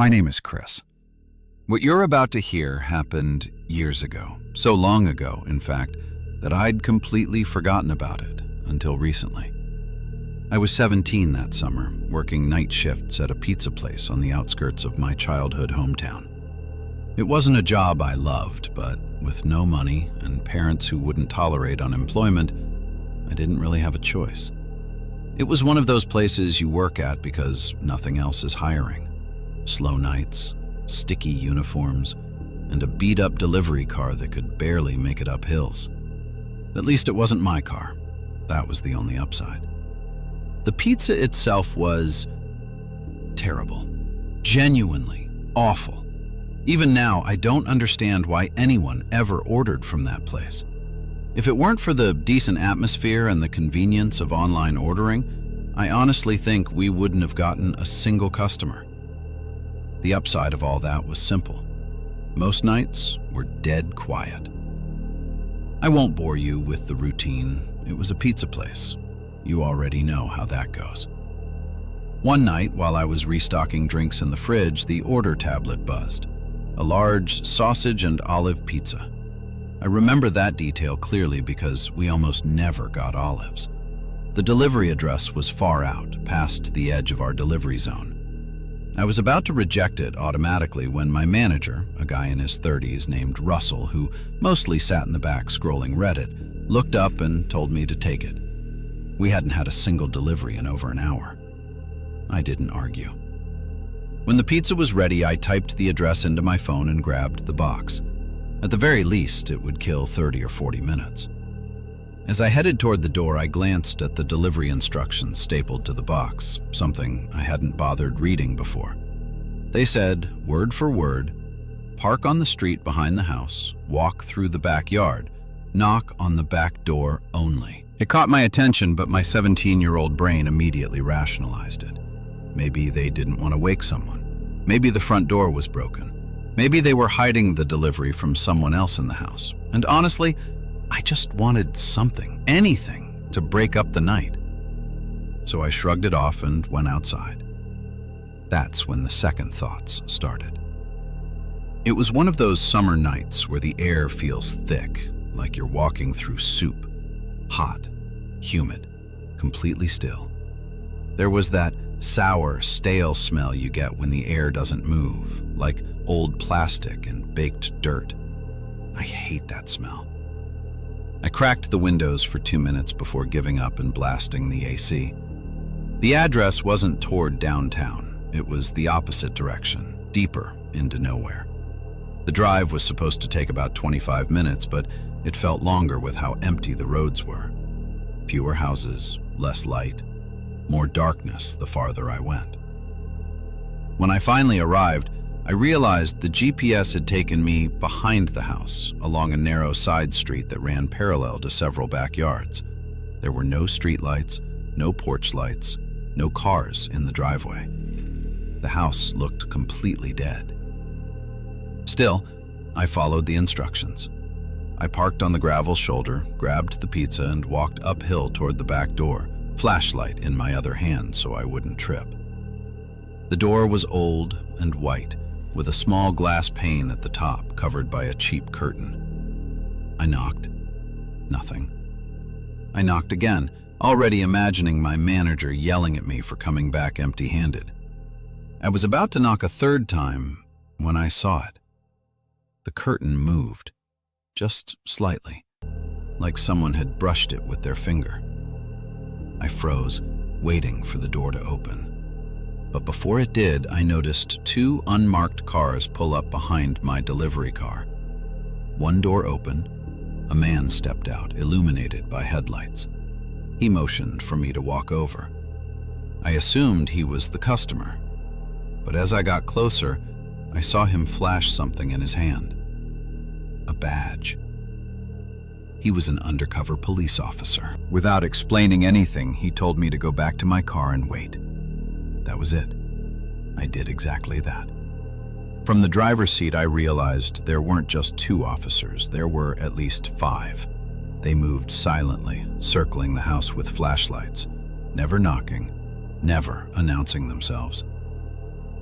My name is Chris. What you're about to hear happened years ago, so long ago, in fact, that I'd completely forgotten about it until recently. I was 17 that summer, working night shifts at a pizza place on the outskirts of my childhood hometown. It wasn't a job I loved, but with no money and parents who wouldn't tolerate unemployment, I didn't really have a choice. It was one of those places you work at because nothing else is hiring. Slow nights, sticky uniforms, and a beat-up delivery car that could barely make it up hills. At least it wasn't my car. That was the only upside. The pizza itself was terrible. Genuinely awful. Even now, I don't understand why anyone ever ordered from that place. If it weren't for the decent atmosphere and the convenience of online ordering, I honestly think we wouldn't have gotten a single customer. The upside of all that was simple. Most nights were dead quiet. I won't bore you with the routine. It was a pizza place. You already know how that goes. One night, while I was restocking drinks in the fridge, the order tablet buzzed. A large sausage and olive pizza. I remember that detail clearly because we almost never got olives. The delivery address was far out, past the edge of our delivery zone. I was about to reject it automatically when my manager, a guy in his 30s named Russell, who mostly sat in the back scrolling Reddit, looked up and told me to take it. We hadn't had a single delivery in over an hour. I didn't argue. When the pizza was ready, I typed the address into my phone and grabbed the box. At the very least, it would kill 30 or 40 minutes. As I headed toward the door, I glanced at the delivery instructions stapled to the box, something I hadn't bothered reading before. They said, word for word, park on the street behind the house, walk through the backyard, knock on the back door only. It caught my attention, but my 17-year-old brain immediately rationalized it. Maybe they didn't want to wake someone. Maybe the front door was broken. Maybe they were hiding the delivery from someone else in the house. And honestly, I just wanted something, anything, to break up the night. So I shrugged it off and went outside. That's when the second thoughts started. It was one of those summer nights where the air feels thick, like you're walking through soup. Hot, humid, completely still. There was that sour, stale smell you get when the air doesn't move, like old plastic and baked dirt. I hate that smell. I cracked the windows for 2 minutes before giving up and blasting the AC. The address wasn't toward downtown. It was the opposite direction, deeper into nowhere. The drive was supposed to take about 25 minutes, but it felt longer with how empty the roads were. Fewer houses, less light, more darkness the farther I went. When I finally arrived, I realized the GPS had taken me behind the house, along a narrow side street that ran parallel to several backyards. There were no streetlights, no porch lights, no cars in the driveway. The house looked completely dead. Still, I followed the instructions. I parked on the gravel shoulder, grabbed the pizza, and walked uphill toward the back door, flashlight in my other hand so I wouldn't trip. The door was old and white, with a small glass pane at the top covered by a cheap curtain. I knocked. Nothing. I knocked again, already imagining my manager yelling at me for coming back empty-handed. I was about to knock a third time when I saw it. The curtain moved, just slightly, like someone had brushed it with their finger. I froze, waiting for the door to open. But before it did, I noticed 2 unmarked cars pull up behind my delivery car. One door open. A man stepped out, illuminated by headlights. He motioned for me to walk over. I assumed he was the customer, but as I got closer, I saw him flash something in his hand. A badge. He was an undercover police officer. Without explaining anything, he told me to go back to my car and wait. That was it. I did exactly that. From the driver's seat, I realized there weren't just 2 officers, there were at least 5. They moved silently, circling the house with flashlights, never knocking, never announcing themselves.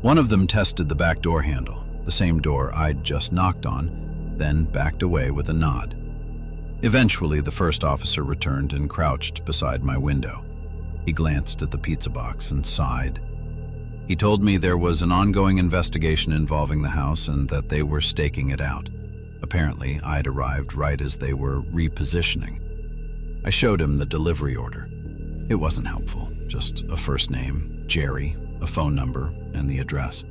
One of them tested the back door handle, the same door I'd just knocked on, then backed away with a nod. Eventually, the first officer returned and crouched beside my window. He glanced at the pizza box and sighed. He told me there was an ongoing investigation involving the house and that they were staking it out. Apparently, I'd arrived right as they were repositioning. I showed him the delivery order. It wasn't helpful, just a first name, Jerry, a phone number, and the address.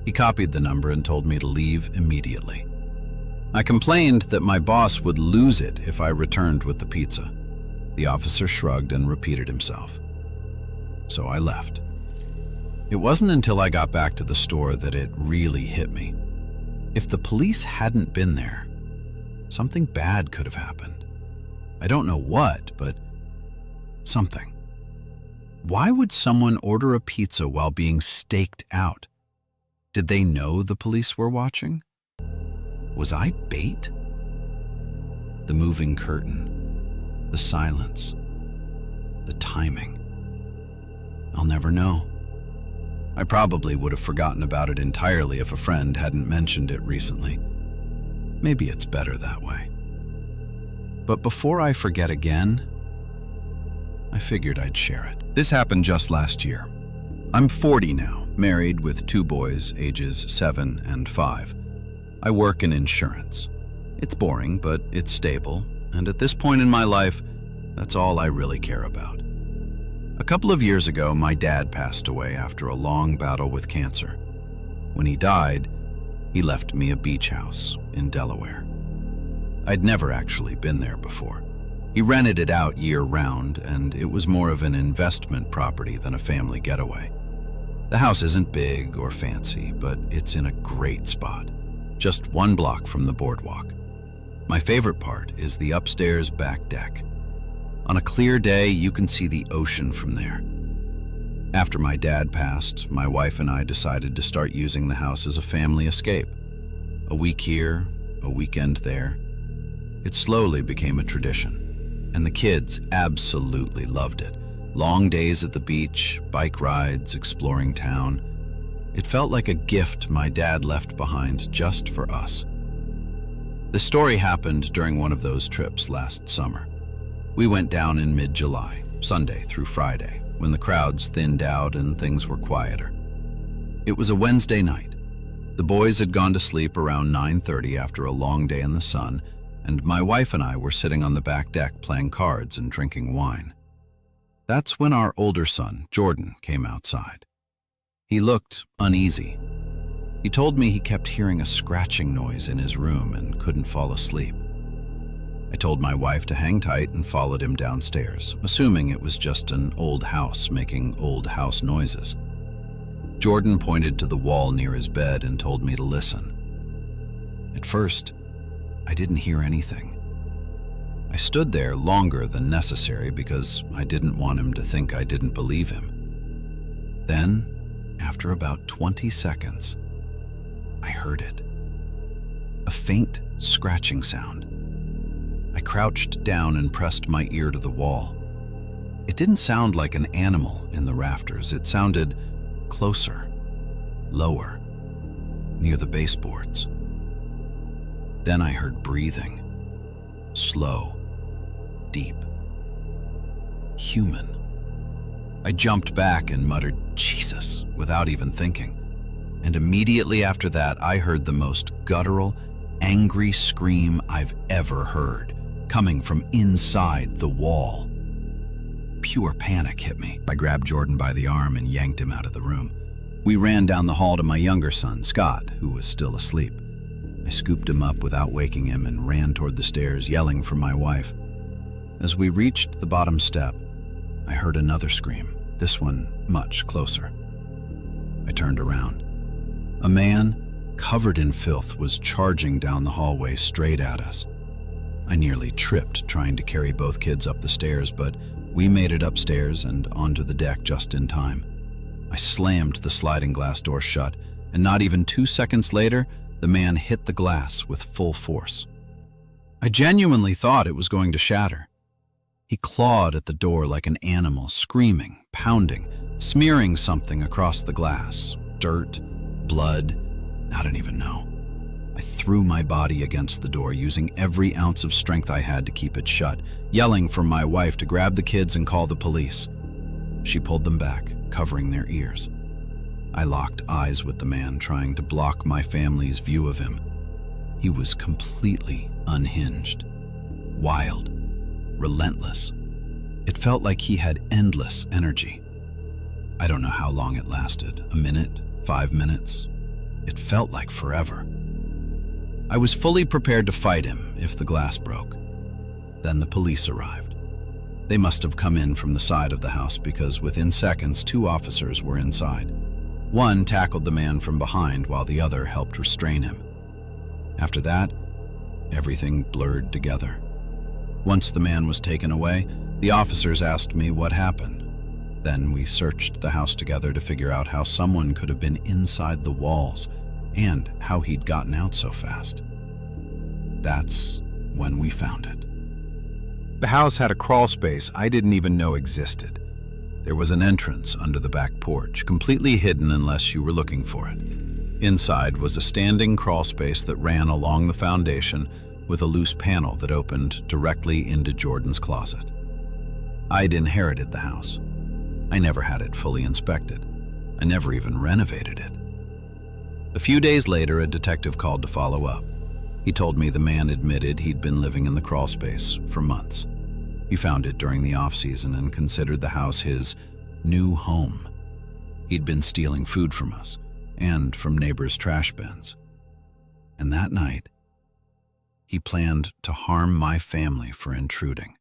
He copied the number and told me to leave immediately. I complained that my boss would lose it if I returned with the pizza. The officer shrugged and repeated himself. So I left. It wasn't until I got back to the store that it really hit me. If the police hadn't been there, something bad could have happened. I don't know what, but something. Why would someone order a pizza while being staked out? Did they know the police were watching? Was I bait? The moving curtain, the silence, the timing. I'll never know. I probably would have forgotten about it entirely if a friend hadn't mentioned it recently. Maybe it's better that way. But before I forget again, I figured I'd share it. This happened just last year. I'm 40 now, married with 2 boys, ages 7 and 5. I work in insurance. It's boring, but it's stable, and at this point in my life, that's all I really care about. A couple of years ago, my dad passed away after a long battle with cancer. When he died, he left me a beach house in Delaware. I'd never actually been there before. He rented it out year-round, and it was more of an investment property than a family getaway. The house isn't big or fancy, but it's in a great spot, just 1 block from the boardwalk. My favorite part is the upstairs back deck. On a clear day, you can see the ocean from there. After my dad passed, my wife and I decided to start using the house as a family escape. A week here, a weekend there. It slowly became a tradition, and the kids absolutely loved it. Long days at the beach, bike rides, exploring town. It felt like a gift my dad left behind just for us. The story happened during one of those trips last summer. We went down in mid-July, Sunday through Friday, when the crowds thinned out and things were quieter. It was a Wednesday night. The boys had gone to sleep around 9:30 after a long day in the sun, and my wife and I were sitting on the back deck playing cards and drinking wine. That's when our older son, Jordan, came outside. He looked uneasy. He told me he kept hearing a scratching noise in his room and couldn't fall asleep. I told my wife to hang tight and followed him downstairs, assuming it was just an old house making old house noises. Jordan pointed to the wall near his bed and told me to listen. At first, I didn't hear anything. I stood there longer than necessary because I didn't want him to think I didn't believe him. Then, after about 20 seconds, I heard it. A faint scratching sound. I crouched down and pressed my ear to the wall. It didn't sound like an animal in the rafters. It sounded closer, lower, near the baseboards. Then I heard breathing, slow, deep, human. I jumped back and muttered, "Jesus," without even thinking. And immediately after that, I heard the most guttural, angry scream I've ever heard, coming from inside the wall. Pure panic hit me. I grabbed Jordan by the arm and yanked him out of the room. We ran down the hall to my younger son, Scott, who was still asleep. I scooped him up without waking him and ran toward the stairs, yelling for my wife. As we reached the bottom step, I heard another scream, this one much closer. I turned around. A man, covered in filth, was charging down the hallway straight at us. I nearly tripped trying to carry both kids up the stairs, but we made it upstairs and onto the deck just in time. I slammed the sliding glass door shut, and not even 2 seconds later, the man hit the glass with full force. I genuinely thought it was going to shatter. He clawed at the door like an animal, screaming, pounding, smearing something across the glass. dirt, blood, I don't even know. I threw my body against the door, using every ounce of strength I had to keep it shut, yelling for my wife to grab the kids and call the police. She pulled them back, covering their ears. I locked eyes with the man, trying to block my family's view of him. He was completely unhinged, wild, relentless. It felt like he had endless energy. I don't know how long it lasted, a minute, 5 minutes. It felt like forever. I was fully prepared to fight him if the glass broke. Then the police arrived. They must have come in from the side of the house because within seconds, 2 officers were inside. One tackled the man from behind while the other helped restrain him. After that, everything blurred together. Once the man was taken away, the officers asked me what happened. Then we searched the house together to figure out how someone could have been inside the walls and how he'd gotten out so fast. That's when we found it. The house had a crawl space I didn't even know existed. There was an entrance under the back porch, completely hidden unless you were looking for it. Inside was a standing crawl space that ran along the foundation with a loose panel that opened directly into Jordan's closet. I'd inherited the house. I never had it fully inspected. I never even renovated it. A few days later, a detective called to follow up. He told me the man admitted he'd been living in the crawl space for months. He found it during the off-season and considered the house his new home. He'd been stealing food from us and from neighbors' trash bins. And that night, he planned to harm my family for intruding.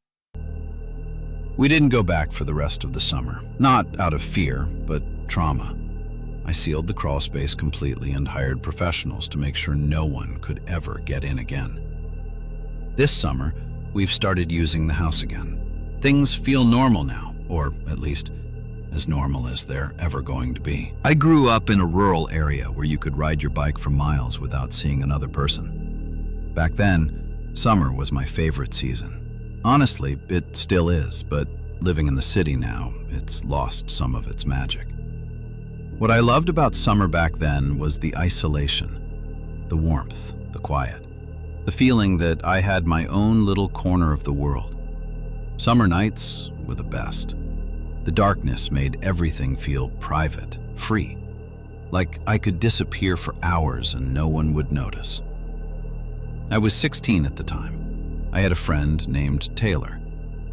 We didn't go back for the rest of the summer, not out of fear, but trauma. I sealed the crawl space completely and hired professionals to make sure no one could ever get in again. This summer, we've started using the house again. Things feel normal now, or at least as normal as they're ever going to be. I grew up in a rural area where you could ride your bike for miles without seeing another person. Back then, summer was my favorite season. Honestly, it still is, but living in the city now, it's lost some of its magic. What I loved about summer back then was the isolation, the warmth, the quiet, the feeling that I had my own little corner of the world. Summer nights were the best. The darkness made everything feel private, free, like I could disappear for hours and no one would notice. I was 16 at the time. I had a friend named Taylor.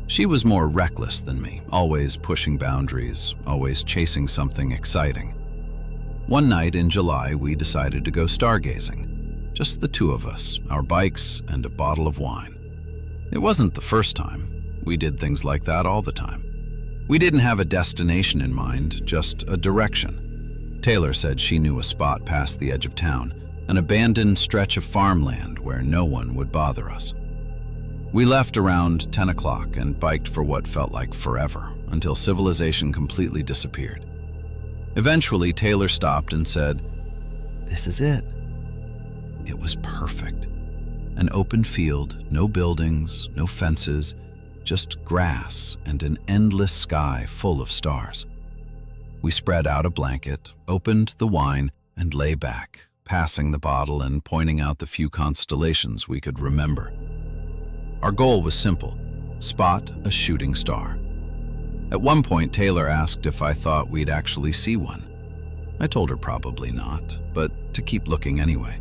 She was more reckless than me, always pushing boundaries, always chasing something exciting. One night in July, we decided to go stargazing. Just the 2 of us, our bikes, and a bottle of wine. It wasn't the first time. We did things like that all the time. We didn't have a destination in mind, just a direction. Taylor said she knew a spot past the edge of town, an abandoned stretch of farmland where no one would bother us. We left around 10 o'clock and biked for what felt like forever, until civilization completely disappeared. Eventually, Taylor stopped and said, "This is it." It was perfect. An open field, no buildings, no fences, just grass and an endless sky full of stars. We spread out a blanket, opened the wine, and lay back, passing the bottle and pointing out the few constellations we could remember. Our goal was simple: spot a shooting star. At one point, Taylor asked if I thought we'd actually see one. I told her probably not, but to keep looking anyway.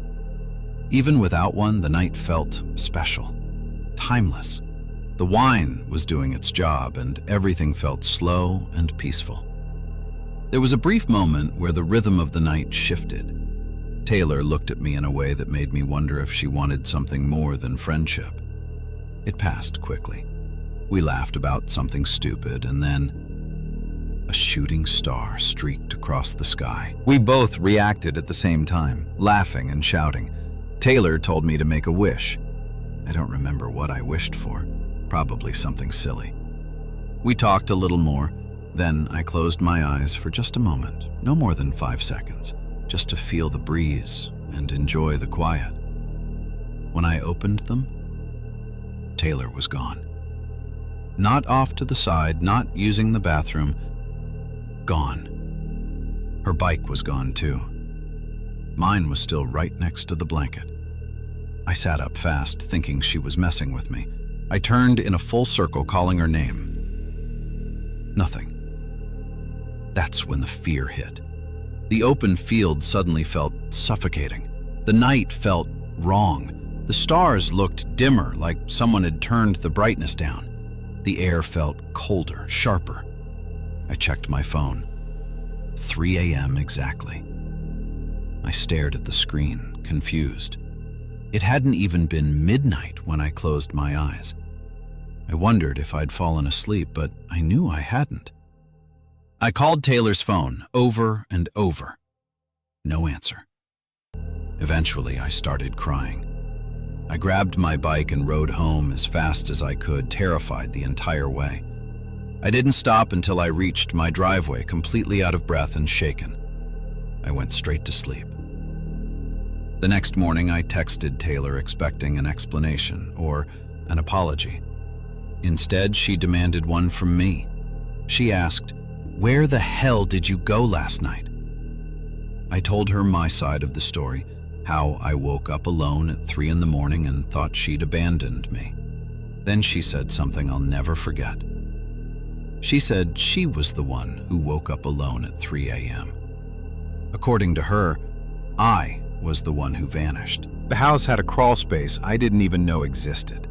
Even without one, the night felt special, timeless. The wine was doing its job, and everything felt slow and peaceful. There was a brief moment where the rhythm of the night shifted. Taylor looked at me in a way that made me wonder if she wanted something more than friendship. It passed quickly. We laughed about something stupid, and then a shooting star streaked across the sky. We both reacted at the same time, laughing and shouting. Taylor told me to make a wish. I don't remember what I wished for. Probably something silly. We talked a little more, then I closed my eyes for just a moment, no more than 5 seconds, just to feel the breeze and enjoy the quiet. When I opened them, Taylor was gone. Not off to the side, not using the bathroom. Gone. Her bike was gone too. Mine was still right next to the blanket. I sat up fast, thinking she was messing with me. I turned in a full circle, calling her name. Nothing. That's when the fear hit. The open field suddenly felt suffocating. The night felt wrong. The stars looked dimmer, like someone had turned the brightness down. The air felt colder, sharper. I checked my phone. 3 a.m. exactly. I stared at the screen, confused. It hadn't even been midnight when I closed my eyes. I wondered if I'd fallen asleep, but I knew I hadn't. I called Taylor's phone over and over. No answer. Eventually, I started crying. I grabbed my bike and rode home as fast as I could, terrified the entire way. I didn't stop until I reached my driveway, completely out of breath and shaken. I went straight to sleep. The next morning, I texted Taylor expecting an explanation or an apology. Instead, she demanded one from me. She asked, "Where the hell did you go last night?" I told her my side of the story, how I woke up alone at 3 in the morning and thought she'd abandoned me. Then she said something I'll never forget. She said she was the one who woke up alone at 3 a.m. According to her, I was the one who vanished. The house had a crawl space I didn't even know existed.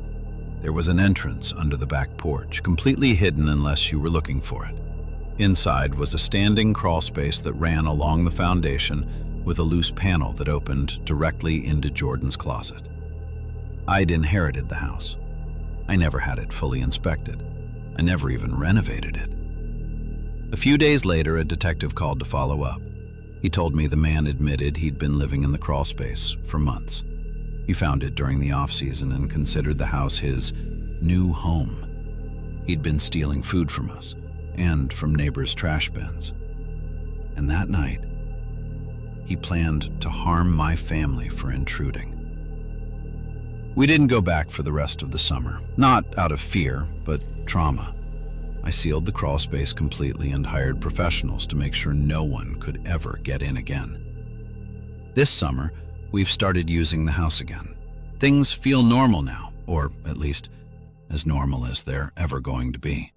There was an entrance under the back porch, completely hidden unless you were looking for it. Inside was a standing crawl space that ran along the foundation with a loose panel that opened directly into Jordan's closet. I'd inherited the house. I never had it fully inspected. I never even renovated it. A few days later, a detective called to follow up. He told me the man admitted he'd been living in the crawl space for months. He found it during the off-season and considered the house his new home. He'd been stealing food from us and from neighbors' trash bins. And that night, he planned to harm my family for intruding. We didn't go back for the rest of the summer, not out of fear, but trauma. I sealed the crawl space completely and hired professionals to make sure no one could ever get in again. This summer, we've started using the house again. Things feel normal now, or at least as normal as they're ever going to be.